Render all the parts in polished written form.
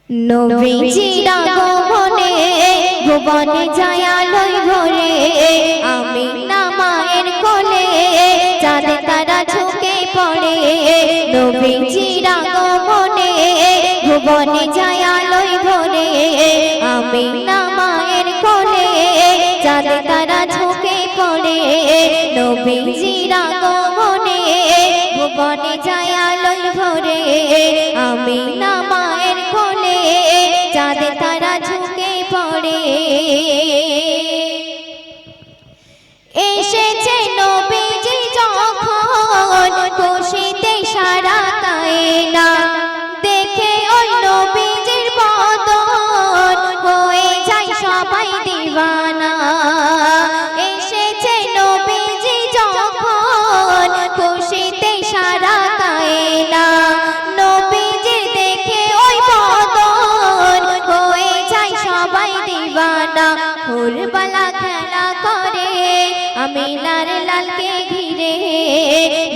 নবীজির আগমনে ভুবনে যায় আলোয় ভরে, আমিনা মায়ের কোলে চাঁদ তারা ঝুঁকে পড়ে। নবীজির আগমনে ভুবনে যায় আলোয় ভরে, আমিনা মায়ের কোলে চাঁদ তারা ঝুঁকে পড়ে। নবীজির আগমনে ভুবনে যায় আলোয় ভরে, আমিনা মায়ের কোলে চাঁদ তারা ঝুঁকে পড়ে। এসেছে নবীজি যখন খুশিতে সারা কায়না, দেখে ওই নবীজির বদন হয়ে যায় সবাই দিওয়ানা। এসেছে নবীজি যখন খুশিতে সারা কায়না, নবীজির দেখে ওই বদন হয়ে যায় সবাই দিওয়ানা। ফুলবালা খেলা করে আমিনার লালকে ঘিরে,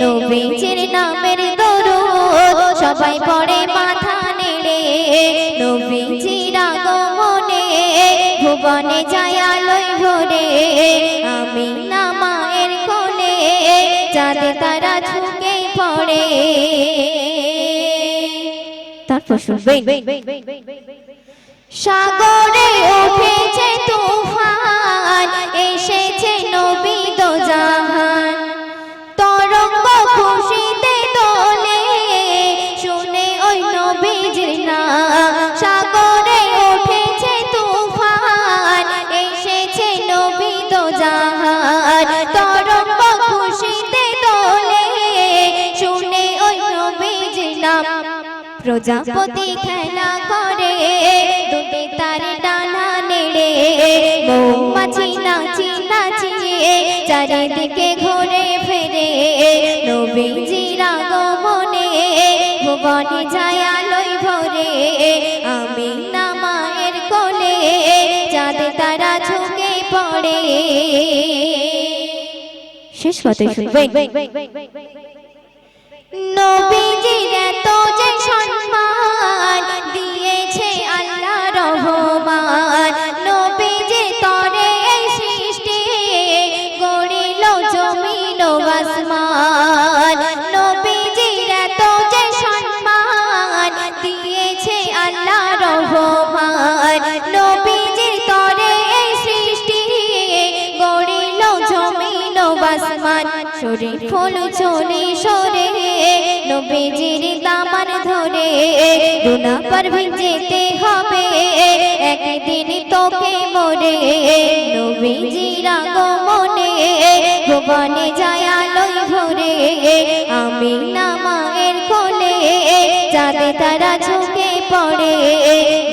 নবীজির নামের দরুদ সবাই পড়ে মাথা নেড়ে। নবীজির আগমনে ভুবনে যায় আলোয় ভরে, আমিনা মায়ের কোলে চাঁদ তারা ঝুঁকে পড়ে। তারপর শুনবেন, সাগরে উঠেছে তুফান, এসেছে নবী দোজাহান। তরঙ্গ খুশিতে দোলে শুনে ওই নবীজির নাম। সাগরে উঠেছে তুফান, এসেছে নবী দোজাহান। তরঙ্গ খুশিতে দোলে শুনে ওই নবীজির নাম। প্রজাপতি খেলা করে দুটি তার ডানা নেড়ে, মৌমাছি নাচি নাচিয়ে চারিদিকে ঘুরে ফেরে। নবীজির আগমনে ভুবনে যায় আলোয় ভরে, আমিনা মায়ের কোলে চাঁদ তারা ঝুঁকে পড়ে। শেষ কথাই শুনবেন, নবীজির এত যে সম্মান দিয়েছে আল্লাহ রহমান। নবীজির তরে এই সৃষ্টি গড়িল জমিন ও আসমান। নবীজির এত যে সম্মান দিয়েছে আল্লাহ রহমান। নবীজির তরে এই সৃষ্টি গড়িল জমিন ও আসমান। শরীর ফুল চলে সরে নবীজির দামান ধরে, দুনা পারভিন যেতে হবে একদিন তোকে মরে। নবীজির আগমনে ভুবনে যায় আলোয় ভরে, আমিনা মায়ের কোলে চাঁদ তারা ঝুঁকে পড়ে।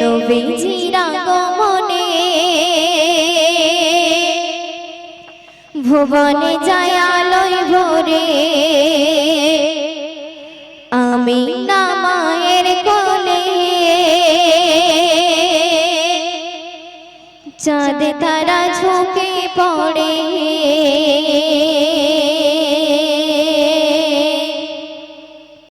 নবীজির আগমনে ভুবনে যায় আলোয় ভরে, আমিনা মায়ের কোলে চাঁদ তারা ঝুঁকে পড়ে।